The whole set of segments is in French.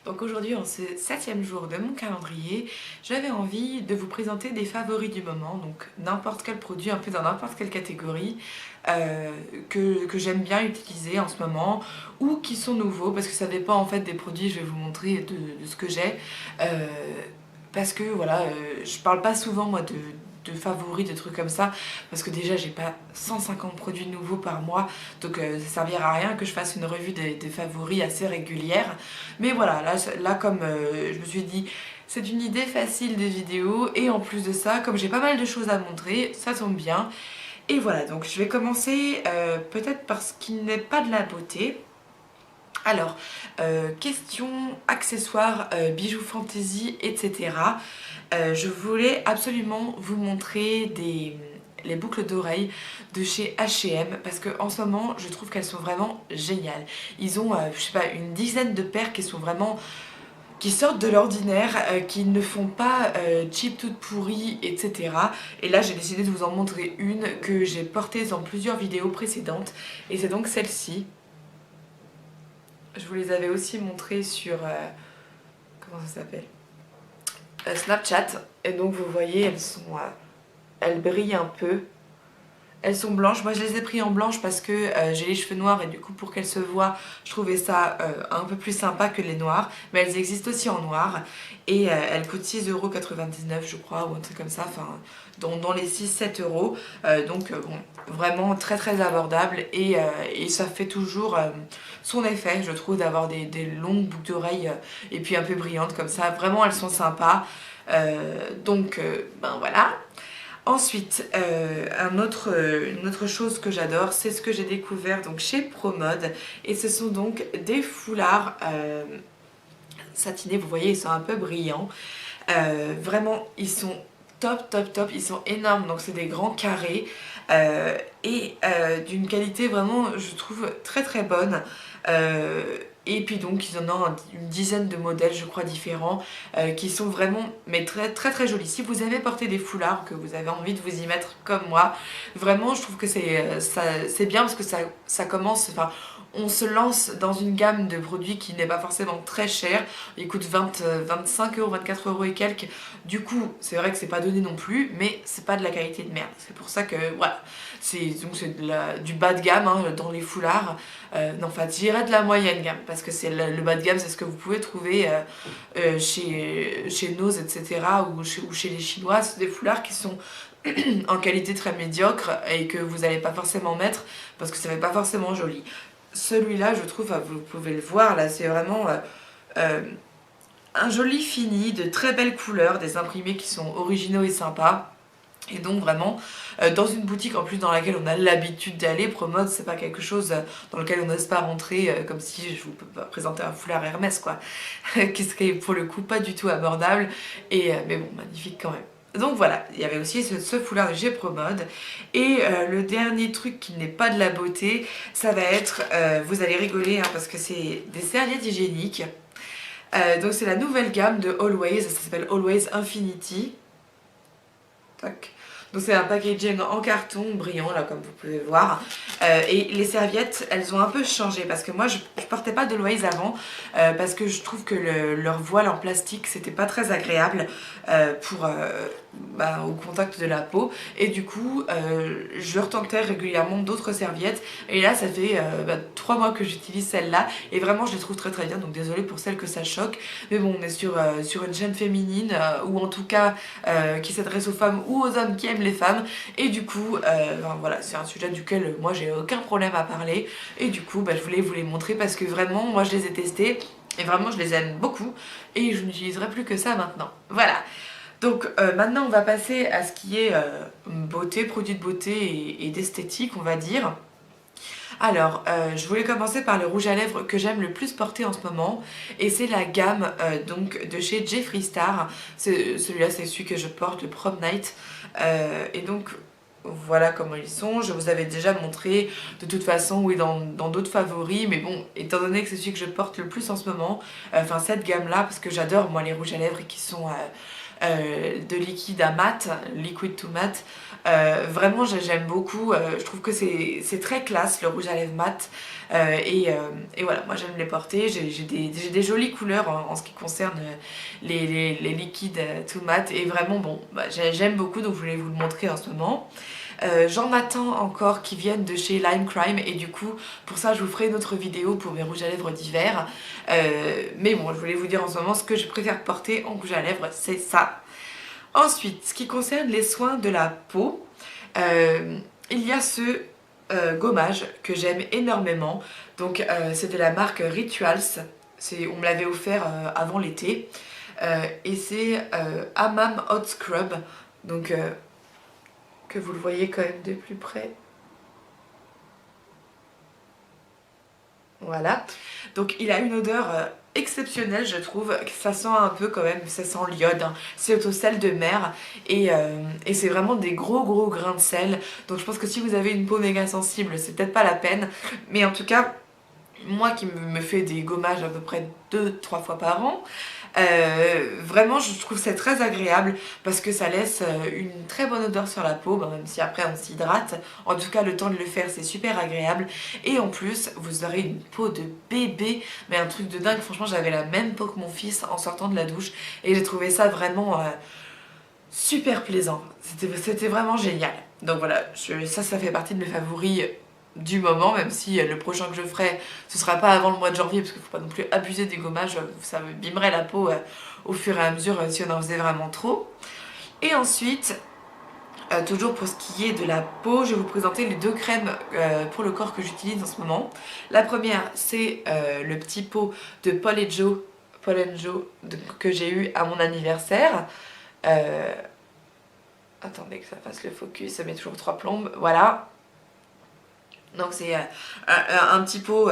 Donc aujourd'hui, en ce 7e jour de mon calendrier, j'avais envie de vous présenter des favoris du moment, donc n'importe quel produit, un peu dans n'importe quelle catégorie, euh, que j'aime bien utiliser en ce moment, ou qui sont nouveaux, parce que ça dépend en fait des produits, je vais vous montrer de ce que j'ai. Euh, Parce que voilà, je parle pas souvent moi de favoris, de trucs comme ça, parce que déjà j'ai pas 150 produits nouveaux par mois, donc ça servira à rien que je fasse une revue des favoris assez régulière. Mais voilà, là comme je me suis dit, c'est une idée facile de vidéo, et en plus de ça, comme j'ai pas mal de choses à montrer, ça tombe bien. Et voilà, donc je vais commencer peut-être par ce qui n'est pas de la beauté. Alors, questions, accessoires, bijoux fantaisie, etc. Je voulais absolument vous montrer les boucles d'oreilles de chez H&M parce que en ce moment je trouve qu'elles sont vraiment géniales. Ils ont je sais pas une dizaine de paires qui sont vraiment qui sortent de l'ordinaire, qui ne font pas cheap toute pourrie, etc. Et là j'ai décidé de vous en montrer une que j'ai portée dans plusieurs vidéos précédentes et c'est donc celle-ci. Je vous les avais aussi montrées sur comment ça s'appelle, Snapchat, et donc vous voyez elles brillent un peu. Elles sont blanches, moi je les ai pris en blanche parce que j'ai les cheveux noirs et du coup pour qu'elles se voient je trouvais ça un peu plus sympa que les noirs. Mais elles existent aussi en noir et elles coûtent 6,99€ je crois ou un truc comme ça, enfin dans les 6-7 euros. Donc bon, vraiment très très abordable et ça fait toujours son effet je trouve d'avoir des longues boucles d'oreilles et puis un peu brillantes comme ça. Vraiment elles sont sympas. Ben voilà. Ensuite, une autre chose que j'adore, c'est ce que j'ai découvert donc chez Promode. Et ce sont donc des foulards satinés, vous voyez, ils sont un peu brillants. Vraiment, ils sont top, top, top. Ils sont énormes, donc c'est des grands carrés. D'une qualité vraiment, je trouve, très très bonne. Et puis donc ils en ont une dizaine de modèles je crois différents qui sont vraiment mais très très très jolis. Si vous avez porté des foulards, que vous avez envie de vous y mettre comme moi, vraiment je trouve que c'est bien parce que ça commence, enfin on se lance dans une gamme de produits qui n'est pas forcément très cher. Il coûte 25 euros, 24 € et quelques. Du coup, c'est vrai que c'est pas donné non plus, mais c'est pas de la qualité de merde. C'est pour ça que, voilà, c'est du bas de gamme hein, dans les foulards. Non, enfin, je dirais de la moyenne gamme, parce que c'est le bas de gamme, c'est ce que vous pouvez trouver chez Nose, etc. Ou chez les Chinois. C'est des foulards qui sont en qualité très médiocre et que vous n'allez pas forcément mettre parce que ça fait pas forcément joli. Celui-là, je trouve, vous pouvez le voir, là, c'est vraiment euh, un joli fini, de très belles couleurs, des imprimés qui sont originaux et sympas. Et donc vraiment, dans une boutique en plus dans laquelle on a l'habitude d'aller, Promode, c'est pas quelque chose dans lequel on n'ose pas rentrer, comme si je vous présentais un foulard Hermès, quoi, qui serait pour le coup pas du tout abordable, mais bon, magnifique quand même. Donc voilà, il y avait aussi ce foulard de chez Promode. Et le dernier truc qui n'est pas de la beauté, ça va être, vous allez rigoler hein, parce que c'est des serviettes hygiéniques. Donc c'est la nouvelle gamme de Always, ça s'appelle Always Infinity. Tac. Donc c'est un packaging en carton brillant là comme vous pouvez voir. Et les serviettes elles ont un peu changé parce que moi je portais pas d'Always avant parce que je trouve que leur voile en plastique c'était pas très agréable au contact de la peau. Et du coup je retentais régulièrement d'autres serviettes et là ça fait 3 mois que j'utilise celle-là et vraiment je les trouve très très bien, donc désolée pour celles que ça choque. Mais bon on est sur une chaîne féminine ou en tout cas qui s'adresse aux femmes ou aux hommes qui aiment les femmes et du coup voilà c'est un sujet duquel moi j'ai aucun problème à parler et du coup je voulais vous les montrer parce que vraiment moi je les ai testés et vraiment je les aime beaucoup et je n'utiliserai plus que ça maintenant. Voilà. Donc maintenant on va passer à ce qui est beauté, produits de beauté et d'esthétique on va dire. Alors, je voulais commencer par le rouge à lèvres que j'aime le plus porter en ce moment et c'est la gamme donc de chez Jeffree Star. Celui-là c'est celui que je porte, le Prom Night. Et donc voilà comment ils sont. Je vous avais déjà montré de toute façon oui dans d'autres favoris, mais bon étant donné que c'est celui que je porte le plus en ce moment, enfin cette gamme là parce que j'adore moi les rouges à lèvres qui sont de liquide à mat, liquid to mat. Vraiment j'aime beaucoup, je trouve que c'est très classe le rouge à lèvres mat. Et voilà, moi j'aime les porter, j'ai des jolies couleurs en ce qui concerne les liquides to mat. Et vraiment bon, bah, j'aime beaucoup, donc je voulais vous le montrer en ce moment. J'en attends encore qui viennent de chez Lime Crime, et du coup pour ça je vous ferai une autre vidéo pour mes rouges à lèvres d'hiver. Mais bon, je voulais vous dire en ce moment ce que je préfère porter en rouge à lèvres, c'est ça. Ensuite, ce qui concerne les soins de la peau, il y a ce gommage que j'aime énormément. Donc c'est de la marque Rituals, on me l'avait offert avant l'été. Et c'est Hammam Hot Scrub, donc que vous le voyez quand même de plus près. Voilà, donc il a une odeur exceptionnelle, je trouve. Ça sent un peu quand même, ça sent l'iode, hein. C'est au sel de mer, et c'est vraiment des gros grains de sel. Donc je pense que si vous avez une peau méga sensible, c'est peut-être pas la peine. Mais en tout cas, moi qui me fais des gommages à peu près 2-3 fois par an, vraiment je trouve c'est très agréable parce que ça laisse une très bonne odeur sur la peau, même si après on s'hydrate. En tout cas le temps de le faire c'est super agréable, et en plus vous aurez une peau de bébé, mais un truc de dingue. Franchement j'avais la même peau que mon fils en sortant de la douche, et j'ai trouvé ça vraiment super plaisant. C'était vraiment génial. Donc voilà, ça fait partie de mes favoris du moment, même si le prochain que je ferai ce sera pas avant le mois de janvier, parce qu'il faut pas non plus abuser des gommages, ça me bimerait la peau au fur et à mesure si on en faisait vraiment trop. Et ensuite, toujours pour ce qui est de la peau, je vais vous présenter les deux crèmes pour le corps que j'utilise en ce moment. La première, c'est le petit pot de Paul Joe que j'ai eu à mon anniversaire. Attendez que ça fasse le focus, ça met toujours 3 plombes, voilà. Donc c'est un petit pot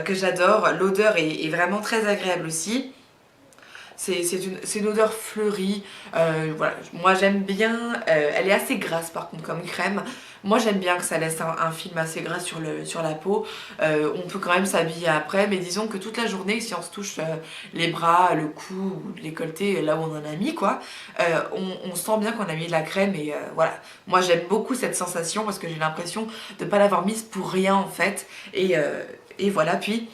que j'adore, l'odeur est vraiment très agréable aussi. C'est une odeur fleurie, voilà. Moi j'aime bien, elle est assez grasse par contre comme crème. Moi j'aime bien que ça laisse un film assez gras sur la peau. On peut quand même s'habiller après, mais disons que toute la journée, si on se touche les bras, le cou, ou le décolleté, là où on en a mis quoi, on sent bien qu'on a mis de la crème, et voilà. Moi j'aime beaucoup cette sensation parce que j'ai l'impression de ne pas l'avoir mise pour rien en fait, et voilà. Puis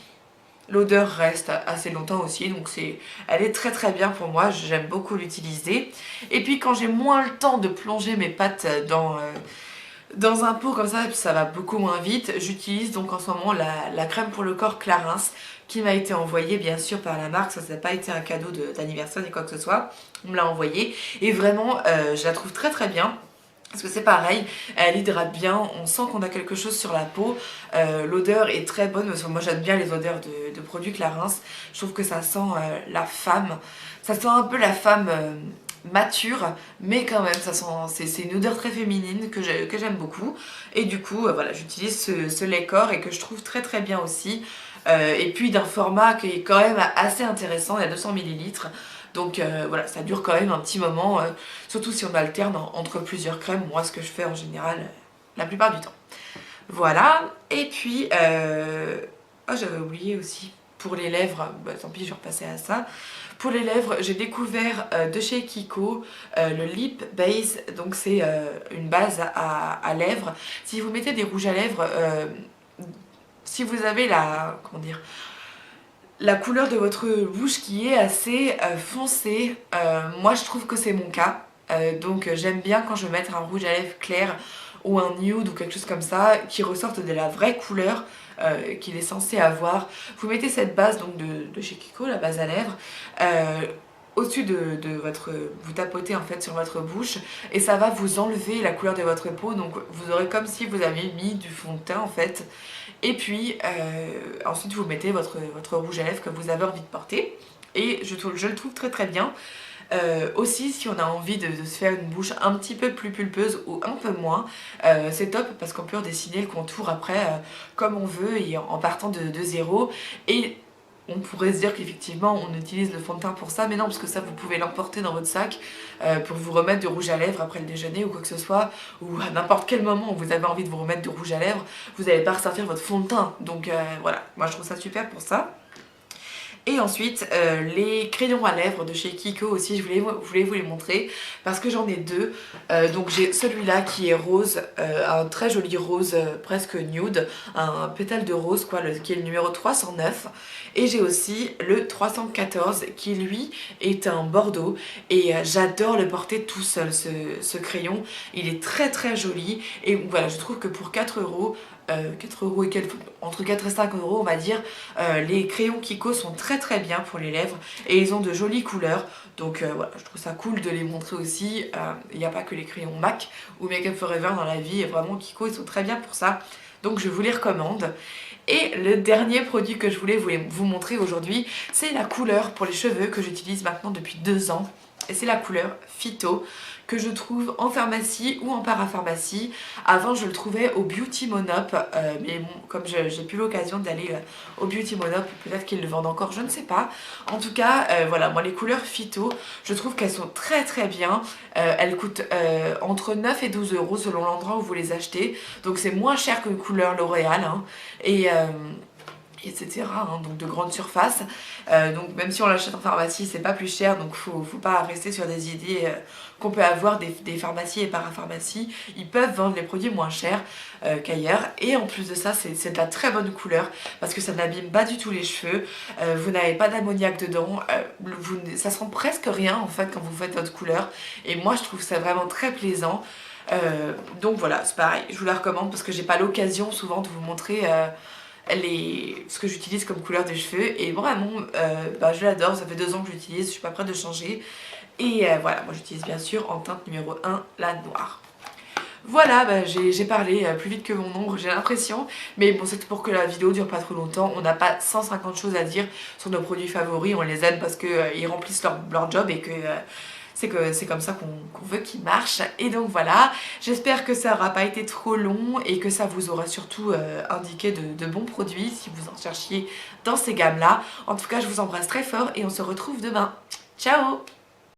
l'odeur reste assez longtemps aussi, donc elle est très bien pour moi, j'aime beaucoup l'utiliser. Et puis quand j'ai moins le temps de plonger mes pattes dans un pot comme ça, et puis ça va beaucoup moins vite, j'utilise donc en ce moment la crème pour le corps Clarins, qui m'a été envoyée bien sûr par la marque. Ça n'a pas été un cadeau d'anniversaire ni quoi que ce soit, on me l'a envoyée, et vraiment je la trouve très bien. Parce que c'est pareil, elle hydrate bien, on sent qu'on a quelque chose sur la peau, l'odeur est très bonne, parce que moi j'aime bien les odeurs de produits Clarins. Je trouve que ça sent la femme, ça sent un peu la femme mature, mais quand même c'est une odeur très féminine que j'aime beaucoup. Et du coup voilà, j'utilise ce lait corps, et que je trouve très bien aussi, et puis d'un format qui est quand même assez intéressant, il y a 200 ml. Donc voilà, ça dure quand même un petit moment, surtout si on alterne entre plusieurs crèmes. Moi, ce que je fais en général la plupart du temps. Voilà, et puis, oh, j'avais oublié aussi, pour les lèvres, bah, tant pis, je vais repasser à ça. Pour les lèvres, j'ai découvert de chez Kiko le Lip Base, donc c'est une base à lèvres. Si vous mettez des rouges à lèvres, si vous avez comment dire, la couleur de votre bouche qui est assez foncée, moi je trouve que c'est mon cas, donc j'aime bien quand je vais mettre un rouge à lèvres clair ou un nude ou quelque chose comme ça qui ressorte de la vraie couleur qu'il est censé avoir. Vous mettez cette base donc de chez Kiko, la base à lèvres, au-dessus de votre... vous tapotez en fait sur votre bouche, et ça va vous enlever la couleur de votre peau, donc vous aurez comme si vous aviez mis du fond de teint en fait. Et puis ensuite vous mettez votre rouge à lèvres que vous avez envie de porter, et je le trouve très bien. Aussi, si on a envie de se faire une bouche un petit peu plus pulpeuse ou un peu moins, c'est top parce qu'on peut redessiner le contour après comme on veut, et en partant de zéro. Et on pourrait se dire qu'effectivement on utilise le fond de teint pour ça, mais non, parce que ça vous pouvez l'emporter dans votre sac pour vous remettre du rouge à lèvres après le déjeuner ou quoi que ce soit, ou à n'importe quel moment où vous avez envie de vous remettre du rouge à lèvres, vous n'allez pas ressortir votre fond de teint. Donc voilà, moi je trouve ça super pour ça. Et ensuite, les crayons à lèvres de chez Kiko aussi, je voulais vous les montrer parce que j'en ai deux. Donc j'ai celui-là qui est rose, un très joli rose presque nude, un pétale de rose quoi, qui est le numéro 309. Et j'ai aussi le 314 qui lui est un bordeaux et j'adore le porter tout seul ce crayon. Il est très très joli et voilà, je trouve que pour 4 euros, 4 euros et quelques, entre 4 et 5 euros on va dire, les crayons Kiko sont très très bien pour les lèvres et ils ont de jolies couleurs, donc voilà, je trouve ça cool de les montrer aussi. Il n'y a pas que les crayons MAC ou Make Up Forever dans la vie, et vraiment Kiko ils sont très bien pour ça, donc je vous les recommande. Et le dernier produit que je voulais vous montrer aujourd'hui, c'est la couleur pour les cheveux que j'utilise maintenant depuis 2 ans. Et c'est la couleur Phyto que je trouve en pharmacie ou en parapharmacie. Avant je le trouvais au Beauty Monop, mais bon, comme j'ai plus l'occasion d'aller au Beauty Monop, peut-être qu'ils le vendent encore, je ne sais pas. En tout cas, voilà, moi les couleurs Phyto, je trouve qu'elles sont très très bien. Elles coûtent entre 9 et 12 euros selon l'endroit où vous les achetez. Donc c'est moins cher que couleur L'Oréal, hein. Et etc. hein, donc de grandes surfaces. Donc même si on l'achète en pharmacie, c'est pas plus cher, donc faut pas rester sur des idées qu'on peut avoir des pharmacies et parapharmacies. Ils peuvent vendre les produits moins chers qu'ailleurs. Et en plus de ça, c'est de la très bonne couleur parce que ça n'abîme pas du tout les cheveux. Vous n'avez pas d'ammoniac dedans. Ça sent presque rien en fait quand vous faites votre couleur. Et moi, je trouve ça vraiment très plaisant. Donc voilà, c'est pareil, je vous la recommande parce que j'ai pas l'occasion souvent de vous montrer ce que j'utilise comme couleur de cheveux, et vraiment je l'adore, ça fait 2 ans que j'utilise, je suis pas prête de changer. Et voilà, moi j'utilise bien sûr en teinte numéro 1 la noire. Voilà, j'ai parlé plus vite que mon ombre, j'ai l'impression, mais bon, c'est pour que la vidéo dure pas trop longtemps. On n'a pas 150 choses à dire sur nos produits favoris, on les aime parce qu'ils remplissent leur job et que c'est comme ça qu'on veut qu'ils marchent. Et donc voilà, j'espère que ça n'aura pas été trop long et que ça vous aura surtout indiqué de bons produits si vous en cherchiez dans ces gammes là. En tout cas, je vous embrasse très fort et on se retrouve demain. Ciao!